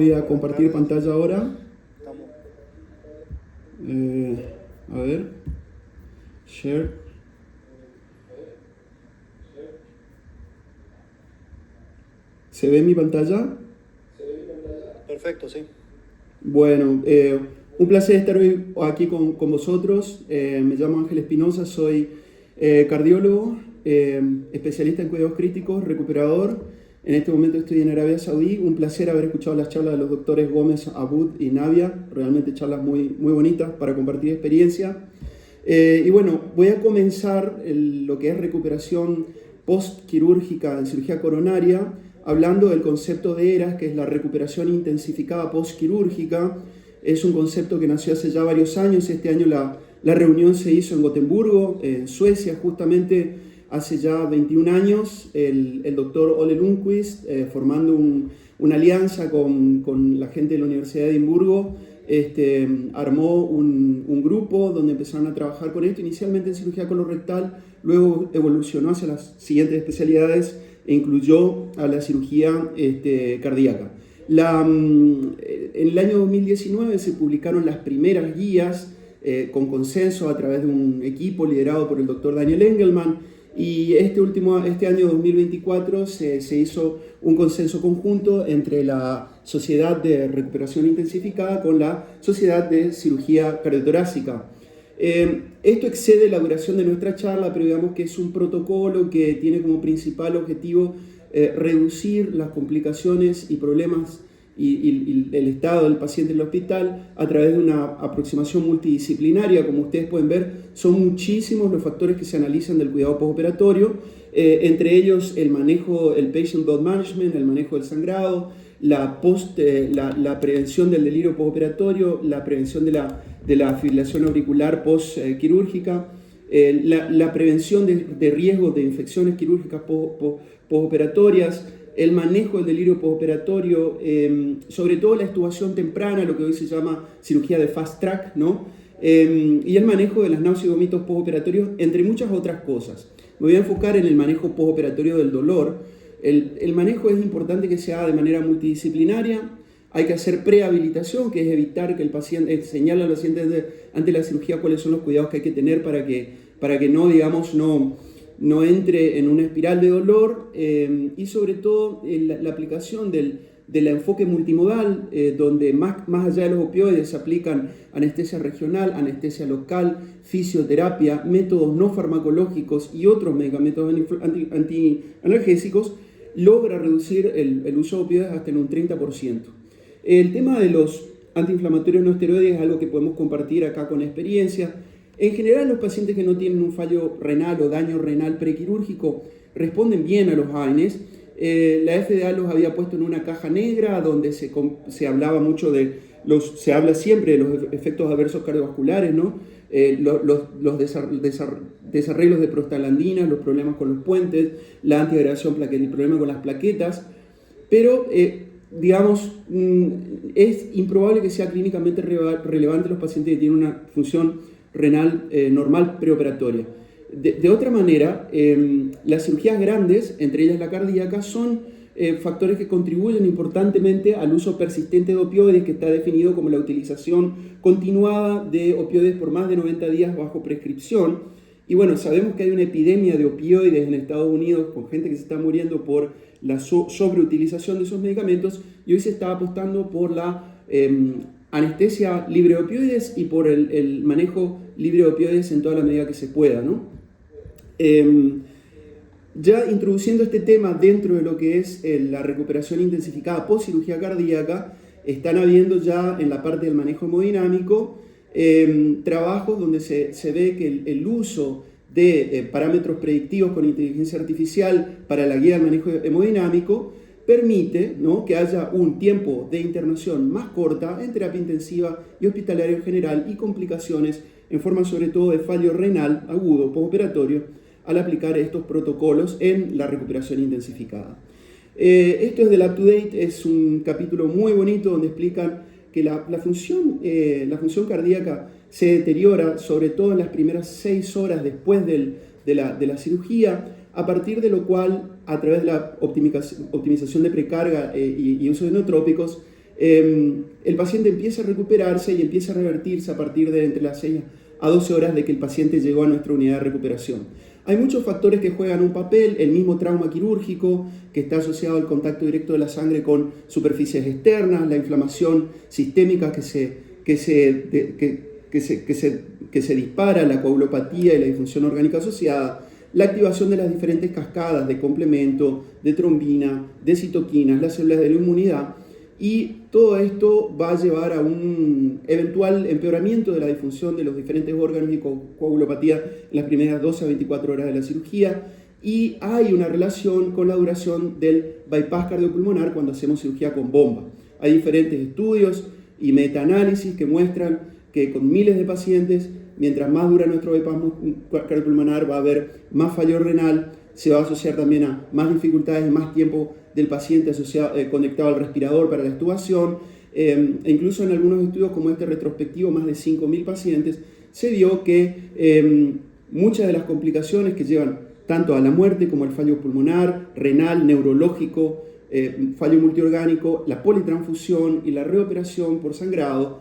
Voy a compartir pantalla ahora. A ver, share. ¿Se ve mi pantalla? Perfecto, sí. Bueno, un placer estar hoy aquí con vosotros. Me llamo Ángel Espinosa, soy cardiólogo, especialista en cuidados críticos, recuperador. En este momento estoy en Arabia Saudí. Un placer haber escuchado las charlas de los doctores Gómez, Abud y Navia. Realmente charlas muy bonitas para compartir experiencia. Y bueno, voy a comenzar lo que es recuperación postquirúrgica en cirugía coronaria, hablando del concepto de ERAS, que es la recuperación intensificada postquirúrgica. Es un concepto que nació hace ya varios años. Este año la reunión se hizo en Gotemburgo, en Suecia, justamente hace ya 21 años. El doctor Ole Lundqvist, formando una alianza con la gente de la Universidad de Edimburgo, armó un grupo donde empezaron a trabajar con esto, inicialmente en cirugía colorectal, luego evolucionó hacia las siguientes especialidades e incluyó a la cirugía cardíaca. En el año 2019 se publicaron las primeras guías con consenso a través de un equipo liderado por el doctor Daniel Engelman, y este año 2024 se hizo un consenso conjunto entre la Sociedad de Recuperación Intensificada con la Sociedad de Cirugía Cardiotorácica. Esto excede la duración de nuestra charla, pero digamos que es un protocolo que tiene como principal objetivo reducir las complicaciones y problemas y el estado del paciente en el hospital a través de una aproximación multidisciplinaria. Como ustedes pueden ver, son muchísimos los factores que se analizan del cuidado postoperatorio, entre ellos el manejo, el patient blood management, el manejo del sangrado, la prevención del delirio postoperatorio, la prevención de la fibrilación auricular postquirúrgica, la prevención de riesgos de infecciones quirúrgicas postoperatorias, el manejo del delirio postoperatorio, sobre todo la extubación temprana, lo que hoy se llama cirugía de fast track, ¿no? Y el manejo de las náuseas y vómitos postoperatorios, entre muchas otras cosas. Me voy a enfocar en el manejo postoperatorio del dolor. El manejo es importante que se haga de manera multidisciplinaria. Hay que hacer prehabilitación, que es evitar que el paciente, señale al paciente ante la cirugía cuáles son los cuidados que hay que tener para que no, digamos, no entre en una espiral de dolor, y sobre todo la aplicación del enfoque multimodal, donde más allá de los opioides se aplican anestesia regional, anestesia local, fisioterapia, métodos no farmacológicos y otros medicamentos antianalgésicos, logra reducir el uso de opioides hasta en un 30%. El tema de los antiinflamatorios no esteroides es algo que podemos compartir acá con experiencia. En general, los pacientes que no tienen un fallo renal o daño renal prequirúrgico responden bien a los AINES. La FDA los había puesto en una caja negra donde se hablaba mucho se habla siempre de los efectos adversos cardiovasculares, ¿no? Los desarreglos de prostaglandinas, los problemas con los puentes, la antiagregación plaquetal, el problema con las plaquetas, pero digamos, es improbable que sea clínicamente relevante los pacientes que tienen una función renal normal preoperatoria. De otra manera, las cirugías grandes, entre ellas la cardíaca, son factores que contribuyen importantemente al uso persistente de opioides, que está definido como la utilización continuada de opioides por más de 90 días bajo prescripción. Y bueno, sabemos que hay una epidemia de opioides en Estados Unidos con gente que se está muriendo por la sobreutilización de esos medicamentos, y hoy se está apostando por la anestesia libre de opioides y por el manejo libre de opioides en toda la medida que se pueda, ¿no? Ya introduciendo este tema dentro de lo que es la recuperación intensificada post cirugía cardíaca, están habiendo ya en la parte del manejo hemodinámico trabajos donde se ve que el uso de parámetros predictivos con inteligencia artificial para la guía del manejo hemodinámico permite, ¿no?, que haya un tiempo de internación más corta en terapia intensiva y hospitalaria en general y complicaciones en forma sobre todo de fallo renal agudo postoperatorio al aplicar estos protocolos en la recuperación intensificada. Esto es del Up to Date, es un capítulo muy bonito donde explican que la función cardíaca se deteriora sobre todo en las primeras 6 horas después de la cirugía, a partir de lo cual, a través de la optimización de precarga y uso de nootrópicos, el paciente empieza a recuperarse y empieza a revertirse a partir de entre las 6 a 12 horas de que el paciente llegó a nuestra unidad de recuperación. Hay muchos factores que juegan un papel, el mismo trauma quirúrgico, que está asociado al contacto directo de la sangre con superficies externas, la inflamación sistémica que se dispara, la coagulopatía y la disfunción orgánica asociada, la activación de las diferentes cascadas de complemento, de trombina, de citoquinas, las células de la inmunidad, y todo esto va a llevar a un eventual empeoramiento de la disfunción de los diferentes órganos y coagulopatía en las primeras 12 a 24 horas de la cirugía, y hay una relación con la duración del bypass cardiopulmonar cuando hacemos cirugía con bomba. Hay diferentes estudios y metaanálisis que muestran que con miles de pacientes, mientras más dura nuestro bypass cardiopulmonar, va a haber más fallo renal, se va a asociar también a más dificultades y más tiempo del paciente conectado al respirador para la extubación, e incluso en algunos estudios como este retrospectivo, más de 5.000 pacientes, se vio que muchas de las complicaciones que llevan tanto a la muerte como al fallo pulmonar, renal, neurológico, fallo multiorgánico, la politransfusión y la reoperación por sangrado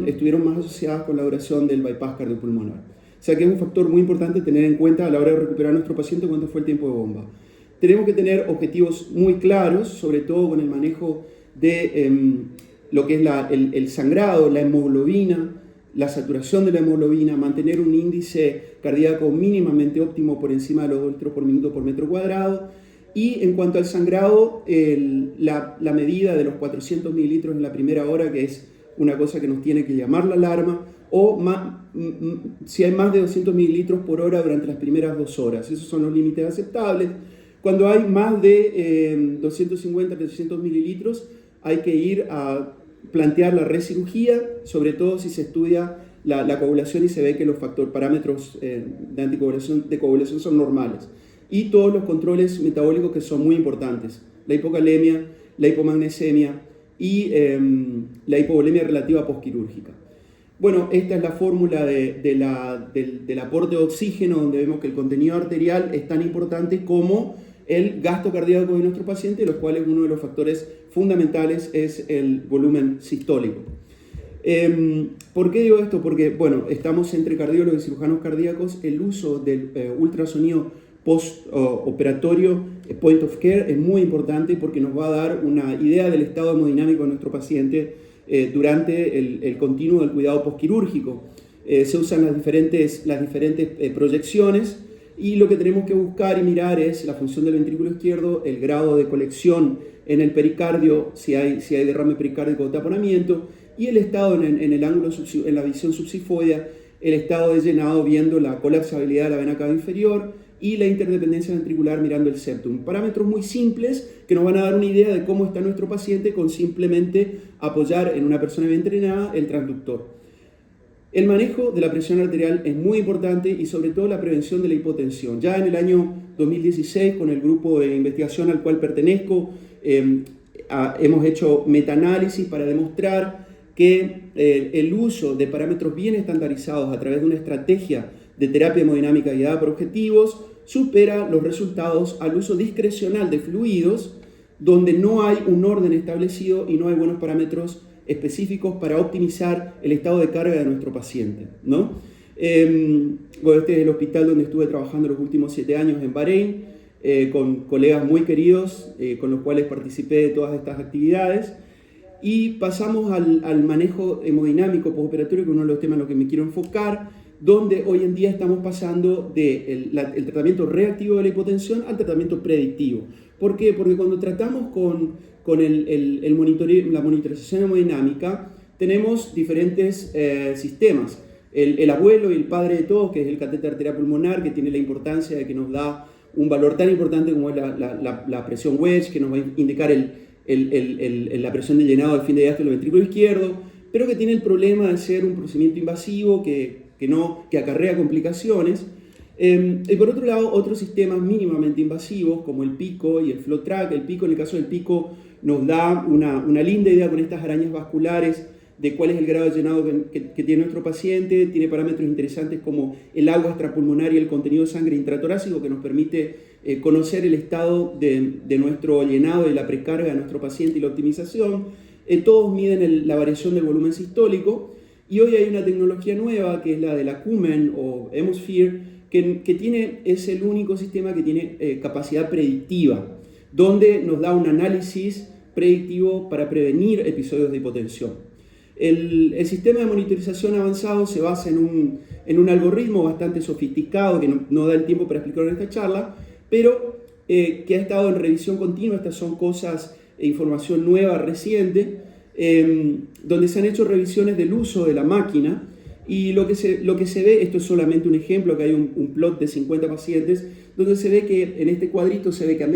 estuvieron más asociadas con la duración del bypass cardiopulmonar. O sea que es un factor muy importante tener en cuenta a la hora de recuperar a nuestro paciente cuánto fue el tiempo de bomba. Tenemos que tener objetivos muy claros, sobre todo con el manejo de lo que es el sangrado, la hemoglobina, la saturación de la hemoglobina, mantener un índice cardíaco mínimamente óptimo por encima de los 2 litros por minuto por metro cuadrado. Y en cuanto al sangrado, la medida de los 400 mililitros en la primera hora, que es una cosa que nos tiene que llamar la alarma, o si hay más de 200 mililitros por hora durante las primeras 2 horas. Esos son los límites aceptables. Cuando hay más de 250 a 300 mililitros, hay que ir a plantear la recirugía, sobre todo si se estudia la coagulación y se ve que los parámetros de coagulación son normales. Y todos los controles metabólicos que son muy importantes: la hipocalemia, la hipomagnesemia y la hipovolemia relativa postquirúrgica. Bueno, esta es la fórmula del aporte de oxígeno, donde vemos que el contenido arterial es tan importante como el gasto cardíaco de nuestro paciente, los cuales uno de los factores fundamentales es el volumen sistólico. ¿Por qué digo esto? Porque, bueno, estamos entre cardiólogos y cirujanos cardíacos. El uso del ultrasonido postoperatorio, point of care, es muy importante porque nos va a dar una idea del estado hemodinámico de nuestro paciente durante el continuo del cuidado postquirúrgico. Se usan las diferentes proyecciones, y lo que tenemos que buscar y mirar es la función del ventrículo izquierdo, el grado de colección en el pericardio, si hay derrame pericárdico o taponamiento, y el estado en la visión subsifoidea, el estado de llenado viendo la colapsabilidad de la vena cava inferior y la interdependencia ventricular mirando el septum. Parámetros muy simples que nos van a dar una idea de cómo está nuestro paciente con simplemente apoyar en una persona bien entrenada el transductor. El manejo de la presión arterial es muy importante, y sobre todo la prevención de la hipotensión. Ya en el año 2016, con el grupo de investigación al cual pertenezco, hemos hecho metaanálisis para demostrar que el uso de parámetros bien estandarizados a través de una estrategia de terapia hemodinámica guiada por objetivos supera los resultados al uso discrecional de fluidos, donde no hay un orden establecido y no hay buenos parámetros específicos para optimizar el estado de carga de nuestro paciente, ¿no? Bueno, este es el hospital donde estuve trabajando los últimos 7 años en Bahrein, con colegas muy queridos, con los cuales participé de todas estas actividades, y pasamos al manejo hemodinámico postoperatorio, que es uno de los temas en los que me quiero enfocar, donde hoy en día estamos pasando del tratamiento reactivo de la hipotensión al tratamiento predictivo. ¿Por qué? Porque cuando tratamos con la monitorización hemodinámica, tenemos diferentes sistemas. El abuelo y el padre de todos, que es el catéter arterial pulmonar, que tiene la importancia de que nos da un valor tan importante como es la presión wedge, que nos va a indicar la presión de llenado del fin de diástole del ventrículo izquierdo, pero que tiene el problema de ser un procedimiento invasivo que acarrea complicaciones. Y por otro lado, otros sistemas mínimamente invasivos como el PICO y el FlowTrack. El PICO, en el caso del PICO, nos da una linda idea con estas arañas vasculares de cuál es el grado de llenado que tiene nuestro paciente. Tiene parámetros interesantes como el agua extrapulmonar y el contenido de sangre intratorácico, que nos permite conocer el estado de nuestro llenado, de la precarga de nuestro paciente y la optimización. todos miden la variación del volumen sistólico, y hoy hay una tecnología nueva que es la de la Cumen o Hemisphere, que es el único sistema que tiene capacidad predictiva, donde nos da un análisis predictivo para prevenir episodios de hipotensión. El sistema de monitorización avanzado se basa en un algoritmo bastante sofisticado que no da el tiempo para explicarlo en esta charla, pero que ha estado en revisión continua. Estas son cosas, información nueva, reciente, donde se han hecho revisiones del uso de la máquina, y lo que se ve, esto es solamente un ejemplo, que hay un plot de 50 pacientes, donde se ve que en este cuadrito se ve que a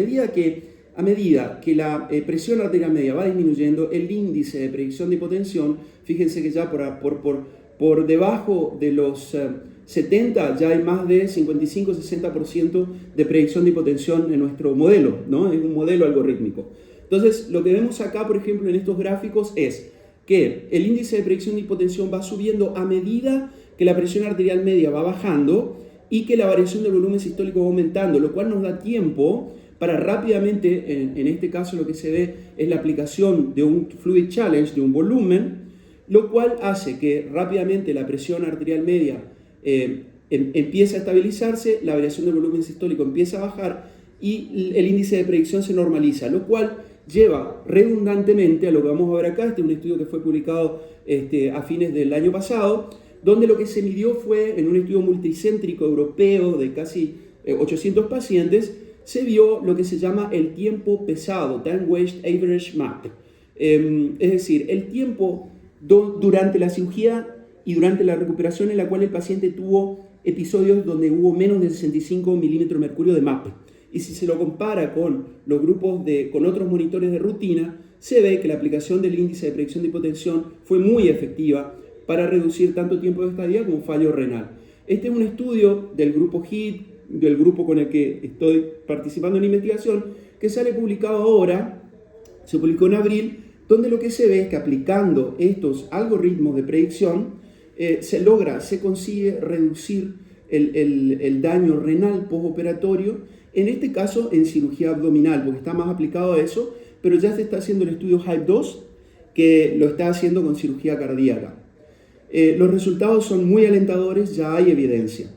medida que la presión arterial media va disminuyendo, el índice de predicción de hipotensión, fíjense que ya por debajo de los 70 ya hay más de 55-60% de predicción de hipotensión en nuestro modelo, ¿no? Es un modelo algorítmico. Entonces, lo que vemos acá, por ejemplo, en estos gráficos es que el índice de predicción de hipotensión va subiendo a medida que la presión arterial media va bajando y que la variación del volumen sistólico va aumentando, lo cual nos da tiempo para rápidamente, en este caso lo que se ve es la aplicación de un fluid challenge, de un volumen, lo cual hace que rápidamente la presión arterial media empiece a estabilizarse, la variación del volumen sistólico empieza a bajar y el índice de predicción se normaliza, lo cual lleva redundantemente a lo que vamos a ver acá. Este es un estudio que fue publicado a fines del año pasado, donde lo que se midió fue, en un estudio multicéntrico europeo de casi 800 pacientes, se vio lo que se llama el tiempo pesado, Time Wasted Average Map. Es decir, el tiempo durante la cirugía y durante la recuperación en la cual el paciente tuvo episodios donde hubo menos de 65 milímetros de mercurio de MAP. Y si se lo compara con los grupos con otros monitores de rutina, se ve que la aplicación del índice de predicción de hipotensión fue muy efectiva para reducir tanto tiempo de estadía como fallo renal. Este es un estudio del grupo HIT, del grupo con el que estoy participando en la investigación, que sale publicado ahora, se publicó en abril, donde lo que se ve es que aplicando estos algoritmos de predicción, se consigue reducir el daño renal postoperatorio, en este caso en cirugía abdominal, porque está más aplicado a eso, pero ya se está haciendo el estudio HYPE-2, que lo está haciendo con cirugía cardíaca. Los resultados son muy alentadores, ya hay evidencia.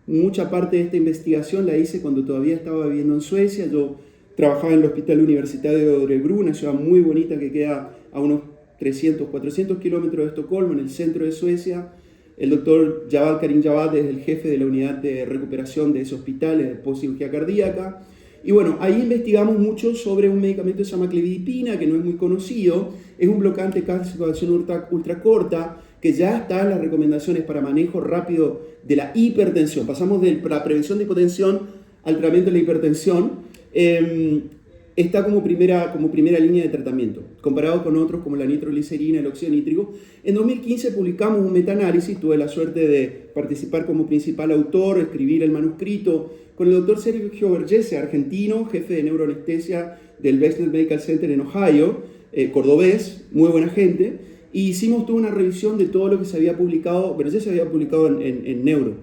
Mucha parte de esta investigación la hice cuando todavía estaba viviendo en Suecia. Yo trabajaba en el Hospital Universitario de Örebro, una ciudad muy bonita que queda a unos 300-400 kilómetros de Estocolmo, en el centro de Suecia. El doctor Javad Karim Javad es el jefe de la unidad de recuperación de ese hospital, de postcirugía cardíaca. Y bueno, ahí investigamos mucho sobre un medicamento que se llama clevidipina, que no es muy conocido. Es un bloqueante cálcico de acción ultra corta, que ya está en las recomendaciones para manejo rápido de la hipertensión. Pasamos de la prevención de hipotensión al tratamiento de la hipertensión. Está como primera línea de tratamiento, comparado con otros como la nitroglicerina, el óxido nítrico. En 2015 publicamos un metaanálisis, tuve la suerte de participar como principal autor, escribir el manuscrito, con el doctor Sergio Vergese, argentino, jefe de neuroanestesia del Bexner Medical Center en Ohio, cordobés, muy buena gente, y hicimos toda una revisión de todo lo que se había publicado, Vergese había publicado en neuro,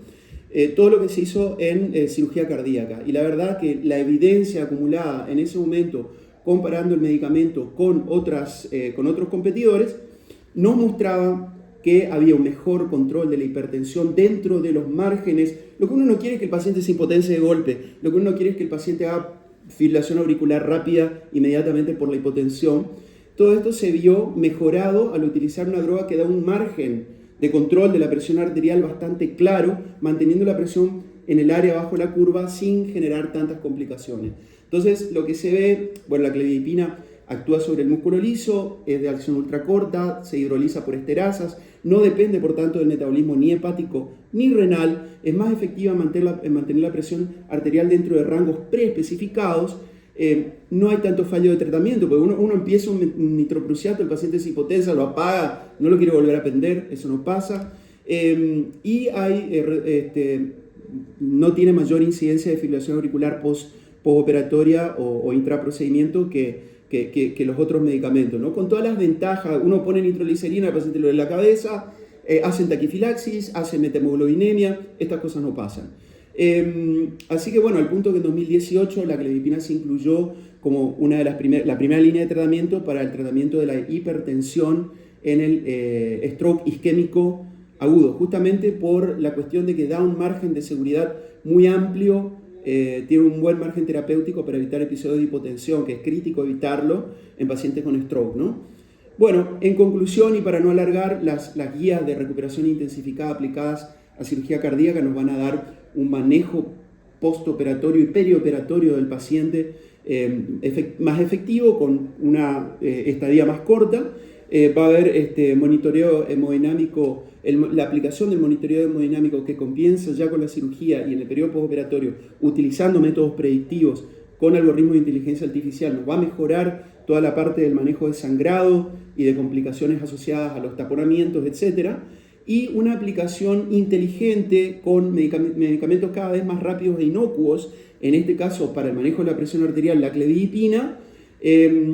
todo lo que se hizo en cirugía cardíaca. Y la verdad que la evidencia acumulada en ese momento, comparando el medicamento con otros competidores, nos mostraba que había un mejor control de la hipertensión dentro de los márgenes. Lo que uno no quiere es que el paciente se hipotense de golpe, lo que uno no quiere es que el paciente haga fibrilación auricular rápida inmediatamente por la hipotensión. Todo esto se vio mejorado al utilizar una droga que da un margen de control de la presión arterial bastante claro, manteniendo la presión en el área bajo la curva sin generar tantas complicaciones. Entonces, lo que se ve, bueno, la clevidipina actúa sobre el músculo liso, es de acción ultracorta, se hidroliza por esterasas, no depende por tanto del metabolismo ni hepático ni renal, es más efectiva en mantener la presión arterial dentro de rangos preespecificados. No hay tanto fallo de tratamiento, porque uno empieza un nitroprusiato, el paciente se hipotensa, lo apaga, no lo quiere volver a prender, eso no pasa. Y no tiene mayor incidencia de fibrilación auricular postoperatoria o intraprocedimiento que los otros medicamentos, ¿no? Con todas las ventajas, uno pone nitroglicerina, el paciente lo de la cabeza, hacen taquifilaxis, hacen metemoglobinemia, estas cosas no pasan. Así que bueno, al punto que en 2018 la clevipina se incluyó como una de las la primera línea de tratamiento para el tratamiento de la hipertensión en el stroke isquémico agudo, justamente por la cuestión de que da un margen de seguridad muy amplio, tiene un buen margen terapéutico para evitar episodios de hipotensión, que es crítico evitarlo en pacientes con stroke, ¿no? Bueno, en conclusión y para no alargar, las guías de recuperación intensificada aplicadas a cirugía cardíaca nos van a dar un manejo postoperatorio y perioperatorio del paciente más efectivo, con una estadía más corta. Va a haber monitoreo hemodinámico, la aplicación del monitoreo hemodinámico que comienza ya con la cirugía y en el periodo postoperatorio utilizando métodos predictivos con algoritmos de inteligencia artificial nos va a mejorar toda la parte del manejo de sangrado y de complicaciones asociadas a los taponamientos, etc. Y una aplicación inteligente con medicamentos cada vez más rápidos e inocuos, en este caso para el manejo de la presión arterial, la clevipina,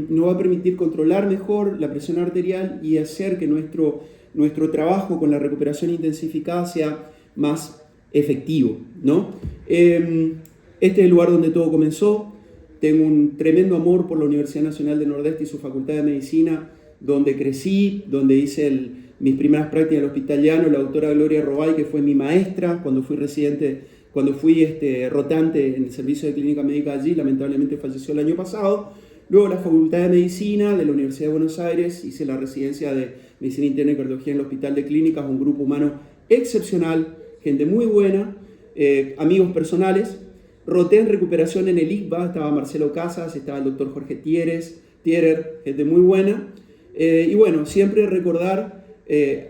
nos va a permitir controlar mejor la presión arterial y hacer que nuestro trabajo con la recuperación intensificada sea más efectivo, ¿no? Este es el lugar donde todo comenzó. Tengo un tremendo amor por la Universidad Nacional del Nordeste y su Facultad de Medicina, donde crecí, donde hice mis primeras prácticas en el Hospital Llano. La doctora Gloria Robay, que fue mi maestra cuando fui rotante en el servicio de clínica médica allí, lamentablemente falleció el año pasado. Luego la Facultad de Medicina de la Universidad de Buenos Aires, hice la residencia de Medicina Interna y Cardiología en el Hospital de Clínicas, un grupo humano excepcional, gente muy buena, amigos personales. Roté en recuperación en el ICBA, estaba Marcelo Casas, estaba el doctor Jorge Thierer, gente muy buena. Y bueno, siempre recordar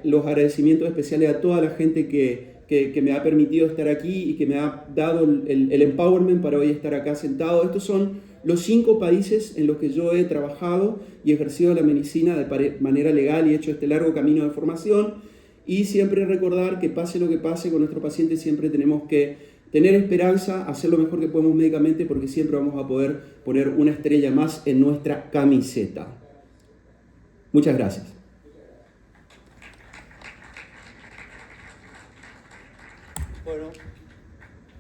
los agradecimientos especiales a toda la gente que me ha permitido estar aquí y que me ha dado el empowerment para hoy estar acá sentado. Estos son los 5 países en los que yo he trabajado y ejercido la medicina de manera legal y he hecho este largo camino de formación. Y siempre recordar que pase lo que pase con nuestro paciente, siempre tenemos que tener esperanza, hacer lo mejor que podemos médicamente, porque siempre vamos a poder poner una estrella más en nuestra camiseta. Muchas gracias. Bueno,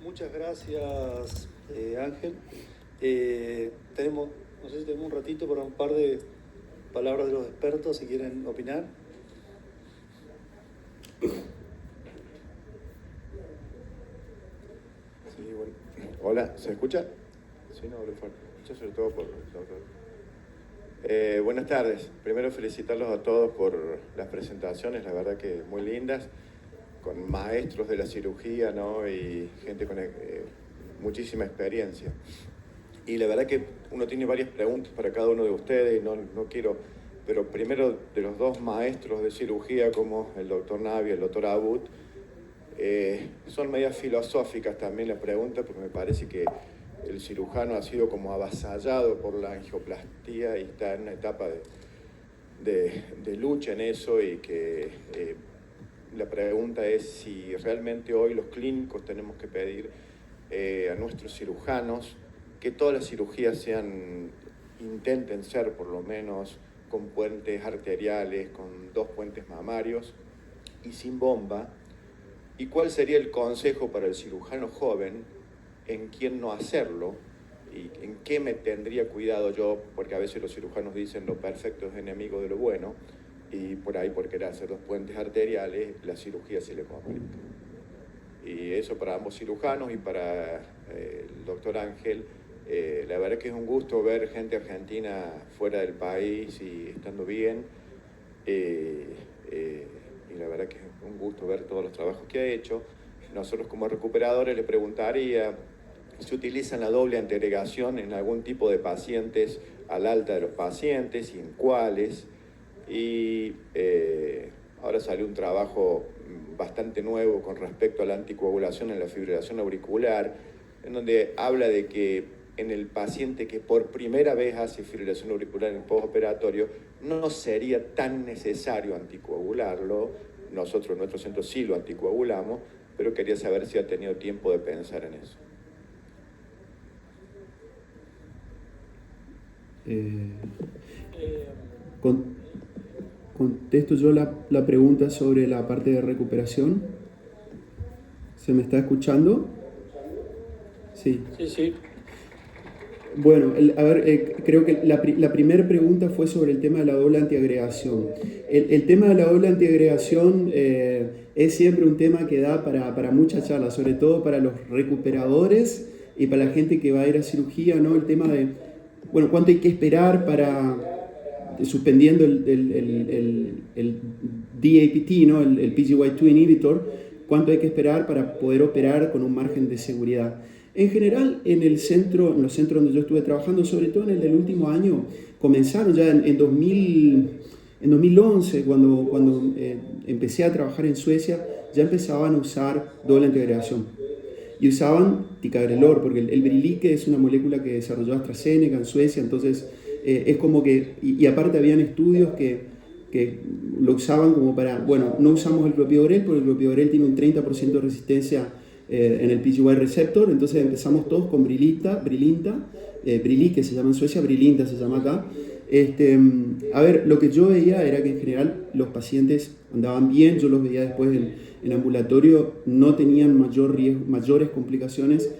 muchas gracias, Ángel. No sé si tenemos un ratito para un par de palabras de los expertos, si quieren opinar. Sí, bueno. Hola, ¿se escucha? Sí, no, lo escucho sobre todo por el doctor. Buenas tardes. Primero felicitarlos a todos por las presentaciones, la verdad que muy lindas, con maestros de la cirugía, ¿no? Y gente con muchísima experiencia. Y la verdad que uno tiene varias preguntas para cada uno de ustedes, no quiero, pero primero de los 2 maestros de cirugía, como el doctor Navi y el doctor Abud, son medias filosóficas también las preguntas, porque me parece que el cirujano ha sido como avasallado por la angioplastía y está en una etapa de lucha en eso, y que la pregunta es si realmente hoy los clínicos tenemos que pedir a nuestros cirujanos que todas las cirugías intenten ser por lo menos con puentes arteriales, con 2 puentes mamarios y sin bomba. ¿Y cuál sería el consejo para el cirujano joven en quién no hacerlo y en qué me tendría cuidado yo? Porque a veces los cirujanos dicen lo perfecto es enemigo de lo bueno, y por ahí, por querer hacer 2 puentes arteriales, la cirugía se le complica. Y eso para ambos cirujanos y para el doctor Ángel. La verdad que es un gusto ver gente argentina fuera del país y estando bien. Y la verdad que es un gusto ver todos los trabajos que ha hecho. Nosotros como recuperadores le preguntaría si utilizan la doble anteagregación en algún tipo de pacientes al alta de los pacientes y en cuáles. Y ahora salió un trabajo bastante nuevo con respecto a la anticoagulación en la fibrilación auricular, en donde habla de que en el paciente que por primera vez hace fibrilación auricular en el postoperatorio no sería tan necesario anticoagularlo. Nosotros en nuestro centro sí lo anticoagulamos, pero quería saber si ha tenido tiempo de pensar en eso. Contesto yo la pregunta sobre la parte de recuperación. ¿Se me está escuchando? Sí. Sí, sí. Bueno, creo que la primera pregunta fue sobre el tema de la doble antiagregación. El tema de la doble antiagregación es siempre un tema que da para muchas charlas, sobre todo para los recuperadores y para la gente que va a ir a cirugía, ¿no? El tema de, bueno, cuánto hay que esperar para, suspendiendo el DAPT, ¿no? El PGY2 inhibitor, cuánto hay que esperar para poder operar con un margen de seguridad. En general, en los centros donde yo estuve trabajando, sobre todo en el del último año, comenzaron ya en 2011, cuando empecé a trabajar en Suecia, ya empezaban a usar doble antiagregación. Y usaban ticagrelor, porque el Brilique es una molécula que desarrolló AstraZeneca en Suecia, entonces es como que, y aparte habían estudios que lo usaban como para, bueno, no usamos el clopidogrel, porque el clopidogrel tiene un 30% de resistencia en el PGY receptor, entonces empezamos todos con Brilinta, Brilique se llama en Suecia, Brilinta se llama acá. A ver, lo que yo veía era que en general los pacientes andaban bien, yo los veía después en ambulatorio, no tenían mayores complicaciones,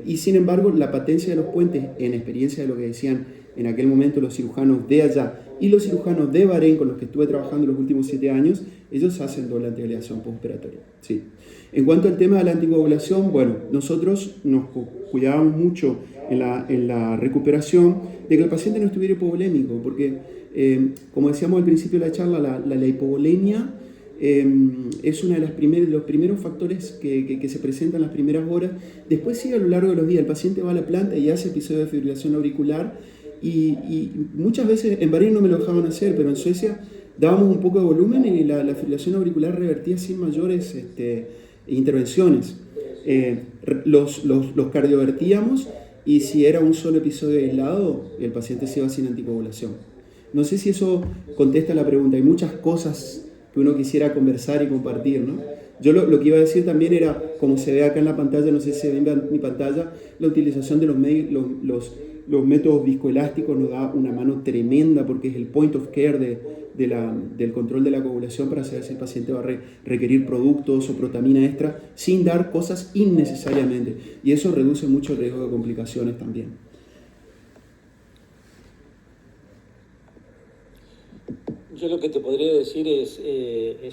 y sin embargo la patencia de los puentes, en experiencia de lo que decían en aquel momento los cirujanos de allá y los cirujanos de Bahrein con los que estuve trabajando los últimos 7 años, ellos hacen doble antiagregación postoperatoria. Sí. En cuanto al tema de la anticoagulación, bueno, nosotros nos cuidábamos mucho en la recuperación de que el paciente no estuviera hipovolémico, porque como decíamos al principio de la charla, la hipovolemia es uno de los primeros factores que se presentan en las primeras horas. Después sigue a lo largo de los días, el paciente va a la planta y hace episodio de fibrilación auricular y muchas veces, en Bahrein no me lo dejaban hacer, pero en Suecia dábamos un poco de volumen y la fibrilación auricular revertía sin mayores intervenciones. Los cardiovertíamos y si era un solo episodio aislado, el paciente se iba sin anticoagulación. No sé si eso contesta la pregunta. Hay muchas cosas que uno quisiera conversar y compartir, ¿no? Yo lo que iba a decir también era, como se ve acá en la pantalla, no sé si se ve en mi pantalla, la utilización de los métodos viscoelásticos nos da una mano tremenda porque es el point of care del control de la coagulación para saber si el paciente va a requerir productos o protamina extra sin dar cosas innecesariamente. Y eso reduce mucho el riesgo de complicaciones también. Yo lo que te podría decir es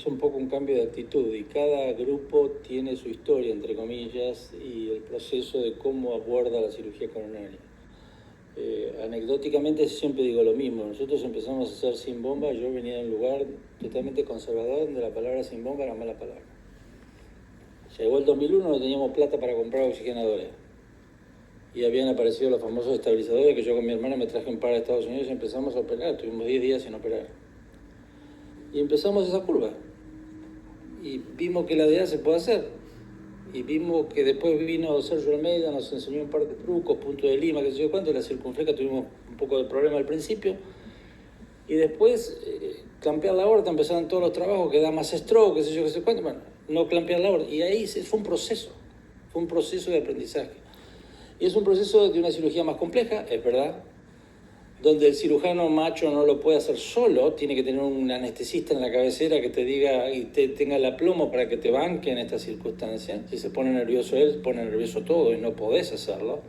un poco un cambio de actitud y cada grupo tiene su historia, entre comillas, y el proceso de cómo aborda la cirugía coronaria. Anecdóticamente siempre digo lo mismo, nosotros empezamos a hacer sin bomba, yo venía de un lugar totalmente conservador donde la palabra sin bomba era mala palabra. Llegó el 2001, no teníamos plata para comprar oxigenadores y habían aparecido los famosos estabilizadores que yo con mi hermana me traje un par de Estados Unidos y empezamos a operar, tuvimos 10 días sin operar. Y empezamos esa curva y vimos que la DA se puede hacer y vimos que después vino Sergio Almeida, nos enseñó un par de trucos, punto de lima, qué sé yo cuánto, la circunfleja tuvimos un poco de problema al principio y después clampear la aorta, empezaron todos los trabajos que da más stroke, qué sé yo, qué sé cuánto, bueno, no clampear la aorta y ahí fue un proceso de aprendizaje y es un proceso de una cirugía más compleja, es verdad, donde el cirujano macho no lo puede hacer solo, tiene que tener un anestesista en la cabecera que te diga y tenga el aplomo para que te banque en estas circunstancias. Si se pone nervioso él, pone nervioso todo y no podés hacerlo.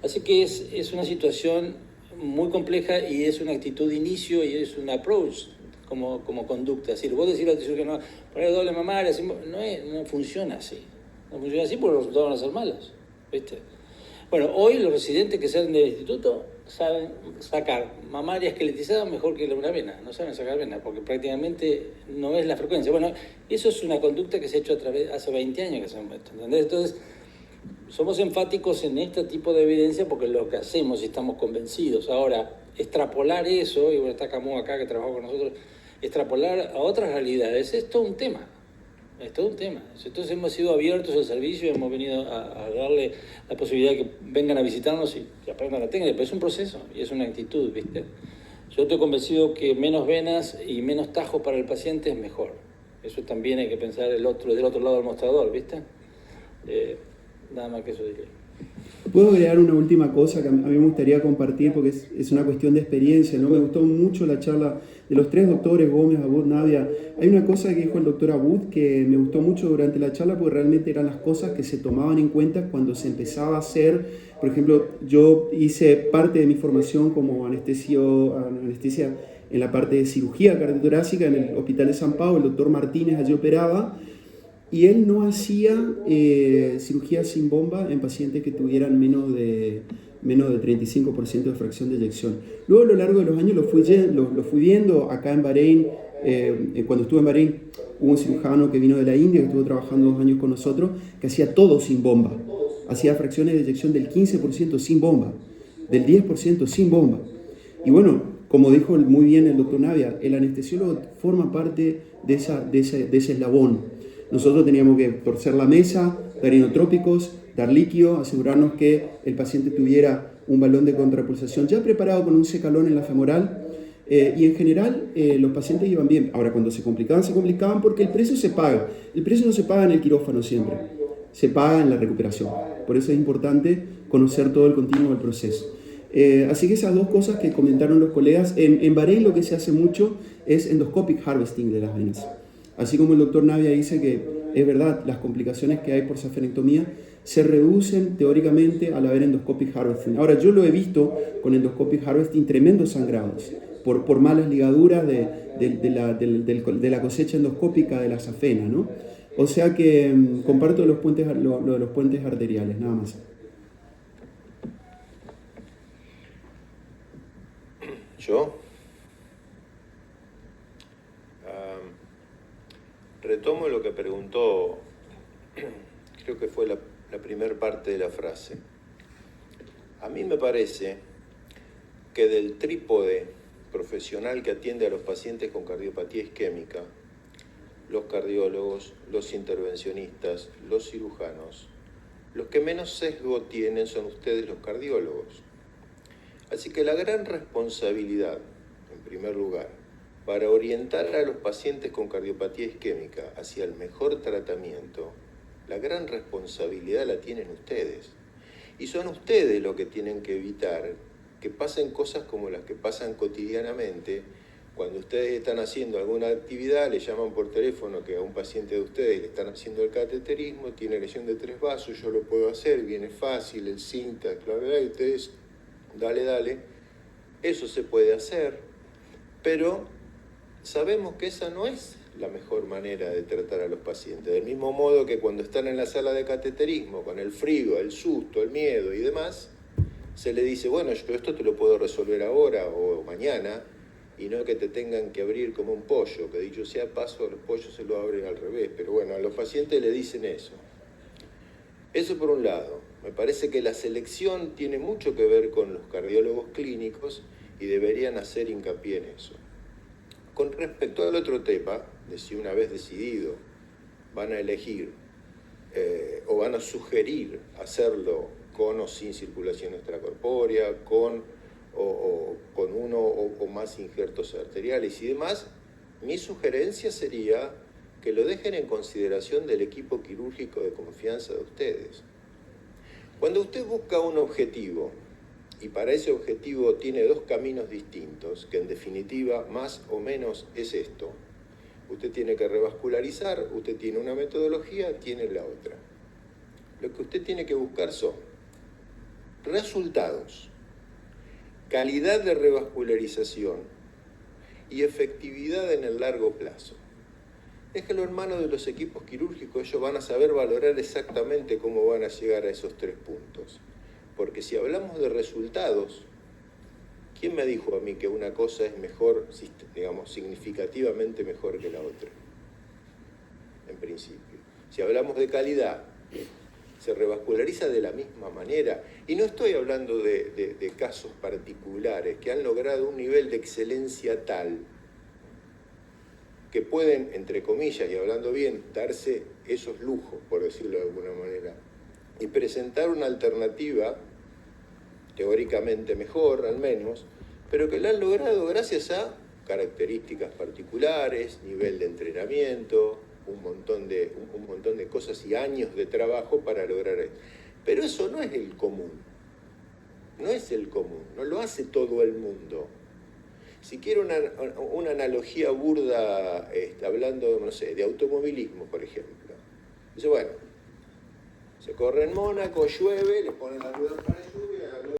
Así que es una situación muy compleja y es una actitud de inicio y es un approach como conducta. Es decir, vos decís a tu cirujano, poner doble mamaria, no funciona así. No funciona así porque los resultados van a ser malos, ¿viste? Bueno, hoy los residentes que salen del instituto saben sacar mamaria esqueletizada mejor que una vena, no saben sacar vena, porque prácticamente no es la frecuencia. Bueno, eso es una conducta que se ha hecho hace 20 años que se ha hecho, ¿entendés? Entonces, somos enfáticos en este tipo de evidencia porque es lo que hacemos y estamos convencidos. Ahora, extrapolar eso, y bueno, está Camus acá que trabajó con nosotros, extrapolar a otras realidades es todo un tema. Es todo un tema. Entonces hemos sido abiertos al servicio, hemos venido a darle la posibilidad de que vengan a visitarnos y aprendan la técnica, pero es un proceso y es una actitud, ¿viste? Yo estoy convencido que menos venas y menos tajos para el paciente es mejor. Eso también hay que pensar del otro lado del mostrador, ¿viste? Nada más que eso diría. Puedo agregar una última cosa que a mí me gustaría compartir porque es una cuestión de experiencia, ¿no? Me gustó mucho la charla de los tres doctores, Gómez, Abud, Navia. Hay una cosa que dijo el doctor Abud que me gustó mucho durante la charla porque realmente eran las cosas que se tomaban en cuenta cuando se empezaba a hacer. Por ejemplo, yo hice parte de mi formación como anestesia en la parte de cirugía cardiotorácica en el Hospital de San Pablo. El doctor Martínez allí operaba. Y él no hacía cirugía sin bomba en pacientes que tuvieran menos de 35% de fracción de eyección. Luego a lo largo de los años lo fui viendo acá en Bahrein. Cuando estuve en Bahrein hubo un cirujano que vino de la India, que estuvo trabajando 2 años con nosotros, que hacía todo sin bomba. Hacía fracciones de eyección del 15% sin bomba, del 10% sin bomba. Y bueno, como dijo muy bien el doctor Navia, el anestesiólogo forma parte de ese eslabón. Nosotros teníamos que torcer la mesa, dar inotrópicos, dar líquido, asegurarnos que el paciente tuviera un balón de contrapulsación ya preparado con un secalón en la femoral, y en general los pacientes iban bien. Ahora, cuando se complicaban porque el precio se paga. El precio no se paga en el quirófano siempre, se paga en la recuperación. Por eso es importante conocer todo el continuo del proceso. Así que esas dos cosas que comentaron los colegas, en Bahrein lo que se hace mucho es endoscopic harvesting de las venas. Así como el doctor Navia dice que es verdad, las complicaciones que hay por safenectomía se reducen teóricamente al haber endoscopic harvesting. Ahora, yo lo he visto con endoscopic harvesting tremendos sangrados por malas ligaduras de la cosecha endoscópica de la safena, ¿no? O sea que comparto lo de los puentes arteriales, nada más. ¿Yo? Retomo lo que preguntó, creo que fue la primera parte de la frase. A mí me parece que del trípode profesional que atiende a los pacientes con cardiopatía isquémica, los cardiólogos, los intervencionistas, los cirujanos, los que menos sesgo tienen son ustedes los cardiólogos. Así que la gran responsabilidad, en primer lugar, para orientar a los pacientes con cardiopatía isquémica hacia el mejor tratamiento, la gran responsabilidad la tienen ustedes. Y son ustedes los que tienen que evitar que pasen cosas como las que pasan cotidianamente. Cuando ustedes están haciendo alguna actividad, le llaman por teléfono que a un paciente de ustedes le están haciendo el cateterismo, tiene lesión de 3 vasos, yo lo puedo hacer, viene fácil, el cinta, y ustedes, dale. Eso se puede hacer, pero sabemos que esa no es la mejor manera de tratar a los pacientes. Del mismo modo que cuando están en la sala de cateterismo, con el frío, el susto, el miedo y demás, se le dice, bueno, yo esto te lo puedo resolver ahora o mañana, y no que te tengan que abrir como un pollo, que dicho sea paso, a los pollos se lo abren al revés, pero bueno, a los pacientes le dicen eso. Eso por un lado. Me parece que la selección tiene mucho que ver con los cardiólogos clínicos y deberían hacer hincapié en eso. Con respecto al otro tema, de si una vez decidido van a elegir o van a sugerir hacerlo con o sin circulación extracorpórea, con uno o más injertos arteriales y demás, mi sugerencia sería que lo dejen en consideración del equipo quirúrgico de confianza de ustedes. Cuando usted busca un objetivo, y para ese objetivo tiene 2 caminos distintos, que en definitiva más o menos es esto. Usted tiene que revascularizar, usted tiene una metodología, tiene la otra. Lo que usted tiene que buscar son resultados, calidad de revascularización y efectividad en el largo plazo. Déjelo en manos de los equipos quirúrgicos, ellos van a saber valorar exactamente cómo van a llegar a esos 3 puntos. Porque si hablamos de resultados, ¿quién me dijo a mí que una cosa es mejor, digamos, significativamente mejor que la otra? En principio. Si hablamos de calidad, se revasculariza de la misma manera. Y no estoy hablando de casos particulares que han logrado un nivel de excelencia tal que pueden, entre comillas, y hablando bien, darse esos lujos, por decirlo de alguna manera, y presentar una alternativa teóricamente mejor, al menos, pero que la han logrado gracias a características particulares, nivel de entrenamiento, un montón de cosas y años de trabajo para lograr esto. Pero eso no es el común. No es el común, no lo hace todo el mundo. Si quiero una analogía burda, hablando, no sé, de automovilismo, por ejemplo. Dice, bueno, se corre en Mónaco, llueve, le ponen la rueda para lluvia,